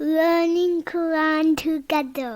learning Quran together.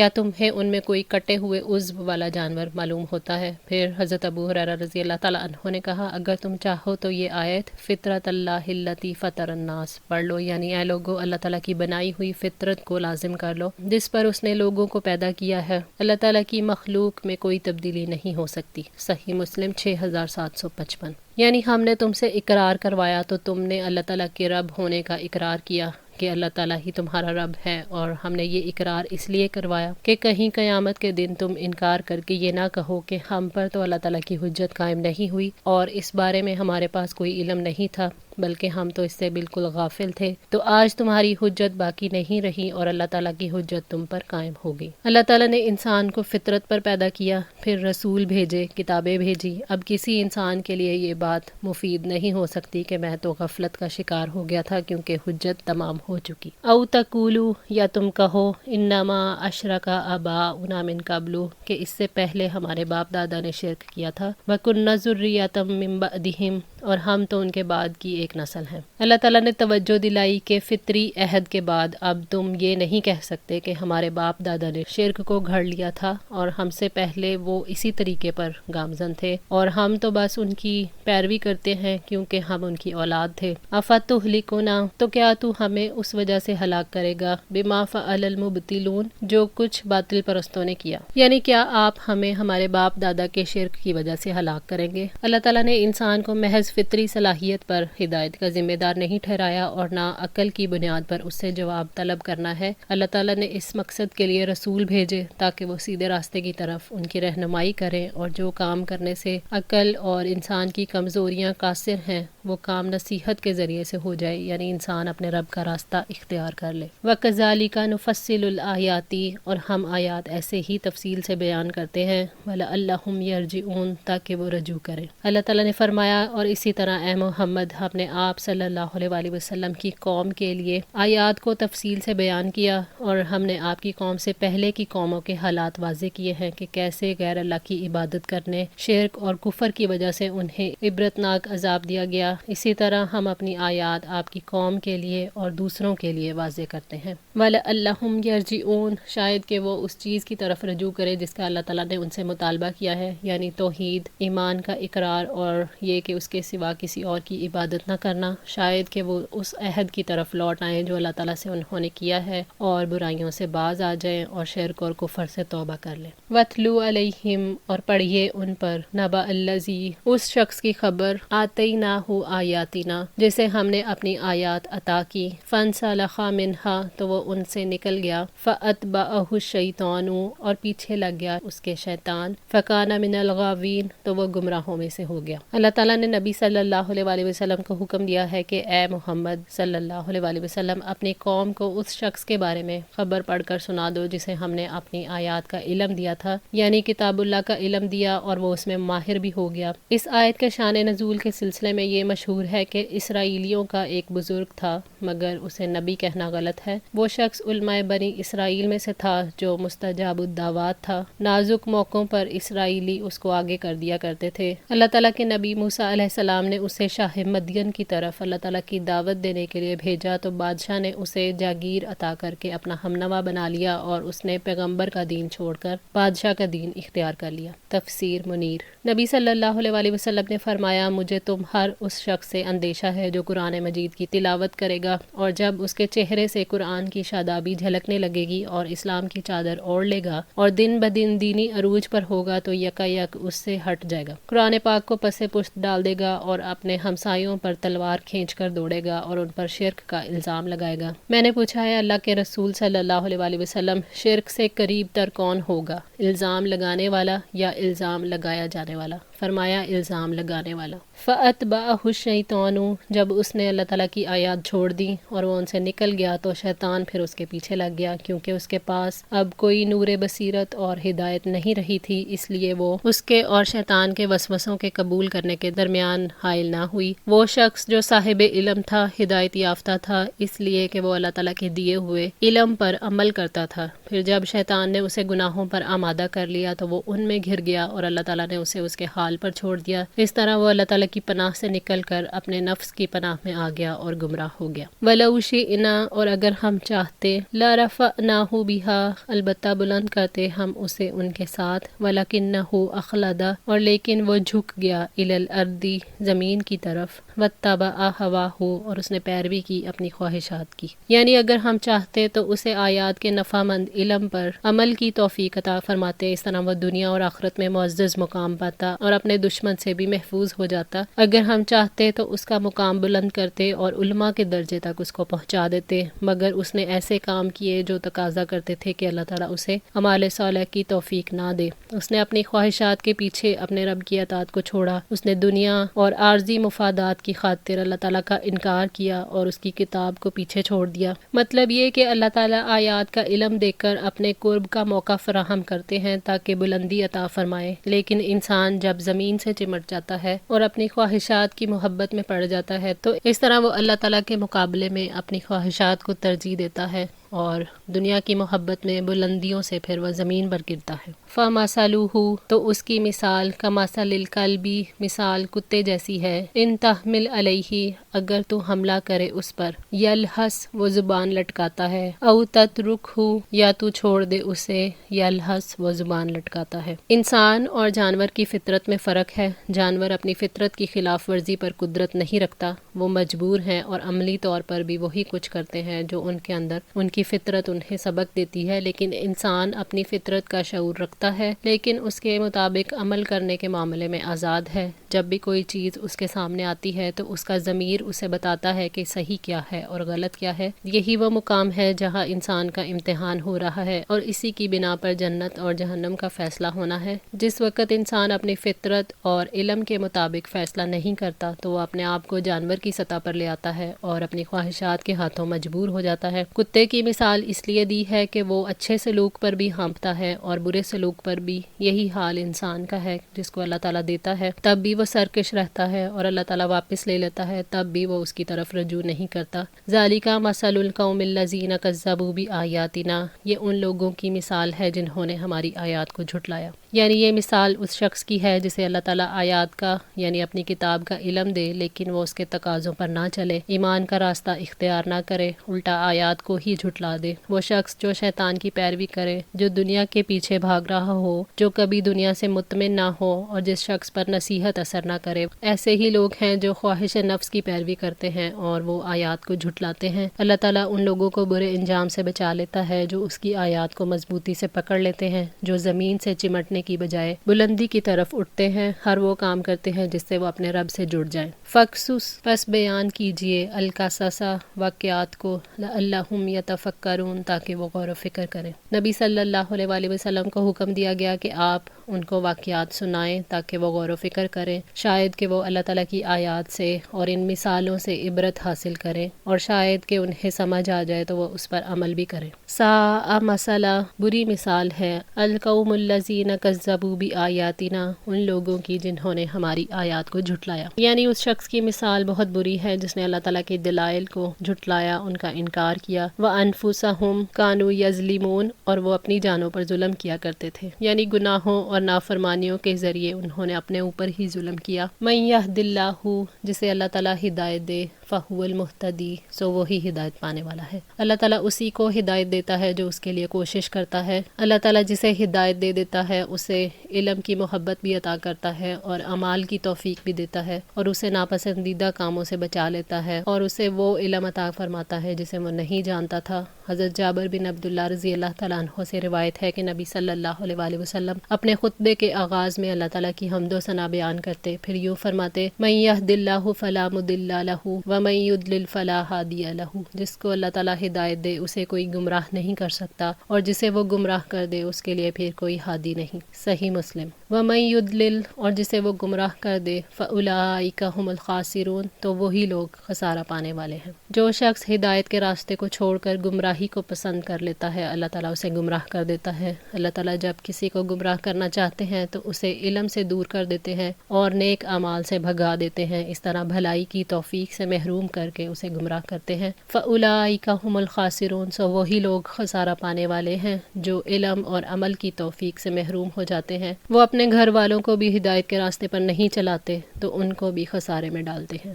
کیا تمہیں ان میں کوئی کٹے ہوئے عضو والا جانور معلوم ہوتا ہے؟ پھر حضرت ابو ہریرہ رضی اللہ تعالیٰ عنہ نے کہا اگر تم چاہو تو یہ آیت فطرت اللہ التی فطر الناس پڑھ لو، یعنی اے لوگو اللہ تعالیٰ کی بنائی ہوئی فطرت کو لازم کر لو جس پر اس نے لوگوں کو پیدا کیا ہے، اللہ تعالیٰ کی مخلوق میں کوئی تبدیلی نہیں ہو سکتی۔ صحیح مسلم 6755۔ یعنی ہم نے تم سے اقرار کروایا تو تم نے اللہ تعالیٰ کے رب ہونے کا اقرار کیا کہ اللہ تعالیٰ ہی تمہارا رب ہے، اور ہم نے یہ اقرار اس لیے کروایا کہ کہیں قیامت کے دن تم انکار کر کے یہ نہ کہو کہ ہم پر تو اللہ تعالیٰ کی حجت قائم نہیں ہوئی اور اس بارے میں ہمارے پاس کوئی علم نہیں تھا، بلکہ ہم تو اس سے بالکل غافل تھے۔ تو آج تمہاری حجت باقی نہیں رہی اور اللہ تعالیٰ کی حجت تم پر قائم ہوگی۔ اللہ تعالیٰ نے انسان کو فطرت پر پیدا کیا، پھر رسول بھیجے، کتابیں بھیجی۔ اب کسی انسان کے لیے یہ بات مفید نہیں ہو سکتی کہ میں تو غفلت کا شکار ہو گیا تھا کیونکہ حجت تمام ہو چکی۔ او تقولو، یا تم کہو انما اشرک آباؤنا من قبل، کہ اس سے پہلے ہمارے باپ دادا نے شرک کیا تھا، وَكُنَّا ذُرِّيَّةً مِّن بَعْدِهِمْ، اور ہم تو ان کے بعد کی ایک نسل ہیں۔ اللہ تعالیٰ نے توجہ دلائی کہ فطری عہد کے بعد اب تم یہ نہیں کہہ سکتے کہ ہمارے باپ دادا نے شرک کو گھڑ لیا تھا اور ہم سے پہلے وہ اسی طریقے پر گامزن تھے اور ہم تو بس ان کی پیروی کرتے ہیں کیونکہ ہم ان کی اولاد تھے۔ افتہلکنا، تو کیا تو ہمیں اس وجہ سے ہلاک کرے گا، بما فعل المبطلون، جو کچھ باطل پرستوں نے کیا، یعنی کیا آپ ہمیں ہمارے باپ دادا کے شرک کی وجہ سے ہلاک کریں گے؟ اللہ تعالیٰ نے انسان کو محض فطری صلاحیت پر ہدایت کا ذمہ دار نہیں ٹھہرایا اور نہ عقل کی بنیاد پر اس سے جواب طلب کرنا ہے۔ اللہ تعالیٰ نے اس مقصد کے لیے رسول بھیجے تاکہ وہ سیدھے راستے کی طرف ان کی رہنمائی کریں، اور جو کام کرنے سے عقل اور انسان کی کمزوریاں قاصر ہیں وہ کام نصیحت کے ذریعے سے ہو جائے، یعنی انسان اپنے رب کا راستہ اختیار کر لے۔ وَكَذَلِكَ نُفَصِّلُ الْآيَاتِ، اور ہم آیات ایسے ہی تفصیل سے بیان کرتے ہیں، وَلَعَلَّهُمْ يَرْجِعُونَ، تاکہ وہ رجوع کریں۔ اللہ تعالیٰ نے فرمایا اور اسی طرح اے محمد ہم نے آپ صلی اللہ علیہ وآلہ وسلم کی قوم کے لیے آیات کو تفصیل سے بیان کیا، اور ہم نے آپ کی قوم سے پہلے کی قوموں کے حالات واضح کیے ہیں کہ کیسے غیر اللہ کی عبادت کرنے، شرک اور کفر کی وجہ سے انہیں عبرتناک عذاب دیا گیا۔ اسی طرح ہم اپنی آیات آپ کی قوم کے لیے اور دوسروں کے لیے واضح کرتے ہیں۔ وَلَعَلَّهُمْ يَرْجِعُونَ، شاید کہ وہ اس چیز کی طرف رجوع کرے جس کا اللہ تعالیٰ نے ان سے مطالبہ کیا ہے، یعنی توحید، ایمان کا اقرار اور یہ کہ اس کے سوا کسی اور کی عبادت نہ کرنا۔ شاید کہ وہ اس عہد کی طرف لوٹ آئیں جو اللہ تعالیٰ سے انہوں نے کیا ہے اور برائیوں سے باز آ جائیں اور شرک اور کفر سے توبہ کر لیں۔ وَاتْلُو عَلَيْهِمْ، اور پڑھیے ان پر، نَبَأَ الَّذِي، اس شخص کی خبر، آتَيْنَاهُ آیاتنا، جسے ہم نے اپنی آیات عطا کی، فَانْسَلَخَ مِنْهَا، تو وہ ان سے نکل گیا، فَأَتْبَعَهُ الشَّيْطَانُ، اور پیچھے لگ گیا اس کے شیطان، فَكَانَ مِنَ الْغَاوِينَ، تو وہ گمراہوں میں سے ہو گیا۔ اللہ تعالیٰ نے نبی صلی اللہ علیہ وآلہ وسلم کو حکم دیا ہے کہ اے محمد صلی اللہ علیہ وآلہ وسلم اپنی قوم کو اس شخص کے بارے میں خبر پڑھ کر سنا دو جسے ہم نے اپنی آیات کا علم دیا تھا، یعنی کتاب اللہ کا علم دیا اور وہ اس میں ماہر بھی ہو گیا۔ اس آیت کے شان نزول کے سلسلے میں یہ مشہور ہے کہ اسرائیلیوں کا ایک بزرگ تھا مگر اسے نبی کہنا غلط ہے۔ وہ شخص علماء بنی اسرائیل میں سے تھا جو مستجاب الدعوات تھا۔ نازک موقعوں پر اسرائیلی اس کو آگے کر دیا کرتے تھے۔ اللہ تعالیٰ کے نبی موسیٰ علیہ السلام نے اسے شاہ مدین کی طرف اللہ تعالیٰ کی دعوت دینے کے لیے بھیجا تو بادشاہ نے اسے جاگیر عطا کر کے اپنا ہمنوا بنا لیا اور اس نے پیغمبر کا دین چھوڑ کر بادشاہ کا دین اختیار کر لیا۔ تفسیر منیر۔ نبی صلی اللہ علیہ وآلہ وسلم نے فرمایا مجھے تم ہر اس شخص سے اندیشہ ہے جو قرآن مجید کی تلاوت کرے گا اور جب اس کے چہرے سے قرآن کی شادابی جھلکنے لگے گی اور اسلام کی چادر اوڑھ لے گا اور دن بدن دینی عروج پر ہوگا تو یکا یک اس سے ہٹ جائے گا، قرآن پاک کو پس پشت ڈال دے گا اور اپنے ہمسایوں پر تلوار کھینچ کر دوڑے گا اور ان پر شرک کا الزام لگائے گا۔ میں نے پوچھا ہے اللہ کے رسول صلی اللہ علیہ وآلہ وسلم شرک سے قریب تر کون ہوگا، الزام لگانے والا یا الزام لگایا جانے والا؟ فرمایا الزام لگانے والا۔ فَأَتْبَعَهُ الشَّيْطَانُ، جب اس نے اللہ تعالیٰ کی آیات چھوڑ دی اور وہ ان سے نکل گیا تو شیطان پھر اس کے پیچھے لگ گیا، کیونکہ اس کے پاس اب کوئی نور بصیرت اور ہدایت نہیں رہی تھی، اس لیے وہ اس کے اور شیطان کے وسوسوں کے قبول کرنے کے درمیان حائل نہ ہوئی۔ وہ شخص جو صاحب علم تھا، ہدایت یافتہ تھا، اس لیے کہ وہ اللہ تعالیٰ کے دیے ہوئے علم پر عمل کرتا تھا۔ پھر جب شیطان نے اسے گناہوں پر آمادہ کر لیا تو وہ ان میں گھر گیا اور اللہ تعالیٰ نے اسے اس کے حال حال پر چھوڑ دیا، اس طرح وہ اللہ تعالیٰ کی پناہ سے نکل کر اپنے نفس کی پناہ میں آ گیا اور گمراہ ہو گیا۔ وَلَوْ شِئْنَا، اور اگر ہم چاہتے، لَرَفَعْنَاهُ بِهَا، البتہ بلند کرتے ہم اسے ان کے ساتھ، وَلَكِنَّهُ أَخْلَدَ، اور لیکن وہ جھک گیا، إِلَى الْأَرْضِ، زمین کی طرف، وَاتَّبَعَ هَوَاهُ، اور اس نے پیروی کی اپنی خواہشات کی۔ یعنی اگر ہم چاہتے تو اسے آیات کے نفع مند علم پر عمل کی توفیق عطا فرماتے، اس طرح وہ دنیا اور آخرت میں معزز مقام پاتا اور اپنے دشمن سے بھی محفوظ ہو جاتا۔ اگر ہم چاہتے تو اس کا مقام بلند کرتے اور علماء کے درجے تک اس کو پہنچا دیتے، مگر اس نے ایسے کام کیے جو تقاضا کرتے تھے کہ اللہ تعالیٰ اسے اعمال صالح کی توفیق نہ دے۔ اس نے اپنی خواہشات کے پیچھے اپنے رب کی اطاعت کو چھوڑا، اس نے دنیا اور عارضی مفادات کی خاطر اللہ تعالیٰ کا انکار کیا اور اس کی کتاب کو پیچھے چھوڑ دیا۔ مطلب یہ کہ اللہ تعالیٰ آیات کا علم دے کر اپنے قرب کا موقع فراہم کرتے ہیں تاکہ بلندی عطا فرمائے، لیکن انسان جب زمین سے چمٹ جاتا ہے اور اپنی خواہشات کی محبت میں پڑ جاتا ہے تو اس طرح وہ اللہ تعالیٰ کے مقابلے میں اپنی خواہشات کو ترجیح دیتا ہے اور دنیا کی محبت میں بلندیوں سے پھر وہ زمین پر گرتا ہے۔ فَمَثَلُهُ، تو اس کی مثال، کَمَثَلِ الْكَلْبِ، مثال کتے جیسی ہے، اِن تَحْمِلْ عَلَيْهِ، اگر تو حملہ کرے اس پر، يَلْهَثْ، وہ زبان لٹکاتا ہے، أَوْ تَتْرُكْهُ، یا تو چھوڑ دے اسے، يَلْهَثْ، وہ زبان لٹکاتا ہے۔ انسان اور جانور کی فطرت میں فرق ہے۔ جانور اپنی فطرت کی خلاف ورزی پر قدرت نہیں رکھتا، وہ مجبور ہیں اور عملی طور پر بھی وہی کچھ کرتے ہیں جو ان کے اندر ان کی فطرت انہیں سبق دیتی ہے، لیکن انسان اپنی فطرت کا شعور رکھتا ہے لیکن اس کے مطابق عمل کرنے کے معاملے میں آزاد ہے۔ جب بھی کوئی چیز اس کے سامنے آتی ہے تو اس کا ضمیر اسے بتاتا ہے کہ صحیح کیا ہے اور غلط کیا ہے۔ یہی وہ مقام ہے جہاں انسان کا امتحان ہو رہا ہے اور اسی کی بنا پر جنت اور جہنم کا فیصلہ ہونا ہے۔ جس وقت انسان اپنی فطرت اور علم کے مطابق فیصلہ نہیں کرتا تو وہ اپنے آپ کو جانور کی سطح پر لے آتا ہے اور اپنی خواہشات کے ہاتھوں مجبور ہو جاتا ہے۔ کتے کی مثال اس لیے دی ہے کہ وہ اچھے سلوک پر بھی ہانپتا ہے اور برے سلوک پر بھی۔ یہی حال انسان کا ہے، جس کو اللہ تعالیٰ دیتا ہے تب بھی وہ سرکش رہتا ہے اور اللہ تعالیٰ واپس لے لیتا ہے تب بھی وہ اس کی طرف رجوع نہیں کرتا۔ ذالک مثل القوم الذین کذبوا بآیاتنا، یہ ان لوگوں کی مثال ہے جنہوں نے ہماری آیات کو جھٹلایا۔ یعنی یہ مثال اس شخص کی ہے جسے اللہ تعالیٰ آیات کا یعنی اپنی کتاب کا علم دے لیکن وہ اس کے تقاضوں پر نہ چلے، ایمان کا راستہ اختیار نہ کرے، الٹا آیات کو ہی جھٹلا دے۔ وہ شخص جو شیطان کی پیروی کرے، جو دنیا کے پیچھے بھاگ رہا ہو، جو کبھی دنیا سے مطمئن نہ ہو اور جس شخص پر نصیحت اثر نہ کرے، ایسے ہی لوگ ہیں جو خواہش نفس کی پیروی کرتے ہیں اور وہ آیات کو جھٹلاتے ہیں۔ اللہ تعالیٰ ان لوگوں کو برے انجام سے بچا لیتا ہے جو اس کی آیات کو مضبوطی سے پکڑ لیتے ہیں، جو زمین سے چمٹنے کی بجائے بلندی کی طرف اٹھتے ہیں، ہر وہ کام کرتے ہیں جس سے وہ اپنے رب سے جڑ جائیں۔ فَقْصُصْ، پس بیان کیجئے، القصص، واقعات کو، لعلہم یتفکرون، تاکہ وہ غور و فکر کریں۔ نبی صلی اللہ علیہ وآلہ وسلم کو حکم دیا گیا کہ آپ ان کو واقعات سنائیں تاکہ وہ غور و فکر کریں، شاید کہ وہ اللہ تعالیٰ کی آیات سے اور ان مثالوں سے عبرت حاصل کریں اور شاید کہ انہیں سمجھ آ جائے تو وہ اس پر عمل بھی کریں۔ ساء مثلا، بری مثال ہے، القوم الذین کذبوا بآیاتنا، ان لوگوں کی جنہوں نے ہماری آیات کو جھٹلایا۔ یعنی اس شخص کی مثال بہت بری ہے جس نے اللہ تعالیٰ کے دلائل کو جھٹلایا، ان کا انکار کیا۔ وَأَنفُسَهُمْ كَانُوا يَظْلِمُونَ، اور وہ اپنی جانوں پر ظلم کیا کرتے تھے، یعنی گناہوں اور نافرمانیوں کے ذریعے انہوں نے اپنے اوپر ہی ظلم کیا۔ مَن يَهْدِ اللَّهُ، جسے اللہ تعالیٰ ہدایت دے، فَهُوَ الْمُهْتَدِي، سو وہی ہدایت پانے والا ہے۔ اللہ تعالیٰ اسی کو ہدایت دیتا ہے جو اس کے لیے کوشش کرتا ہے۔ اللہ تعالیٰ جسے ہدایت دے دیتا ہے اسے علم کی محبت بھی عطا کرتا ہے اور اعمال کی توفیق بھی دیتا ہے اور اسے ناپسندیدہ کاموں سے بچا لیتا ہے اور اسے وہ علم عطا فرماتا ہے جسے وہ نہیں جانتا تھا۔ حضرت جابر بن عبداللہ رضی اللہ تعالیٰ عنہ سے روایت ہے کہ نبی صلی اللہ علیہ وآلہ وسلم اپنے خطبے کے آغاز میں اللہ تعالیٰ کی حمد و ثنا بیان کرتے، پھر یوں فرماتے، من یہد اللہ فلا مضل لہ ومن یضلل فلا ہادی لہ، جس کو اللہ تعالیٰ ہدایت دے اسے کوئی گمراہ نہیں کر سکتا اور جسے وہ گمراہ کر دے اس کے لیے پھر کوئی ہادی نہیں۔ صحیح مسلم۔ ومن یضلل، اور جسے وہ گمراہ کر دے، فاولئک ھم الخاسرون، تو وہی لوگ خسارہ پانے والے ہیں۔ جو شخص ہدایت کے راستے کو چھوڑ کر گمراہی گمراہی کو پسند کر لیتا ہے، اللہ تعالیٰ اسے گمراہ کر دیتا ہے۔ اللہ تعالیٰ جب کسی کو گمراہ کرنا چاہتے ہیں تو اسے علم سے دور کر دیتے ہیں اور نیک اعمال سے بھگا دیتے ہیں، اس طرح بھلائی کی توفیق سے محروم کر کے اسے گمراہ کرتے ہیں۔ فَأُولَٰئِکَ هُمُ الْخَاسِرُونَ، سو وہی لوگ خسارہ پانے والے ہیں جو علم اور عمل کی توفیق سے محروم ہو جاتے ہیں۔ وہ اپنے گھر والوں کو بھی ہدایت کے راستے پر نہیں چلاتے تو ان کو بھی خسارے میں ڈالتے ہیں۔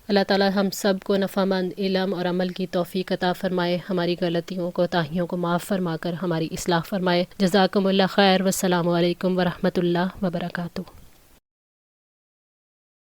اللہ تعالیٰ ہم سب کو نفع مند علم اور عمل کی توفیق عطا فرمائے، ہماری غلطیوں کوتاہیوں کو معاف فرما کر ہماری اصلاح فرمائے۔ جزاکم اللہ خیر، والسلام علیکم ورحمۃ اللہ وبرکاتہ۔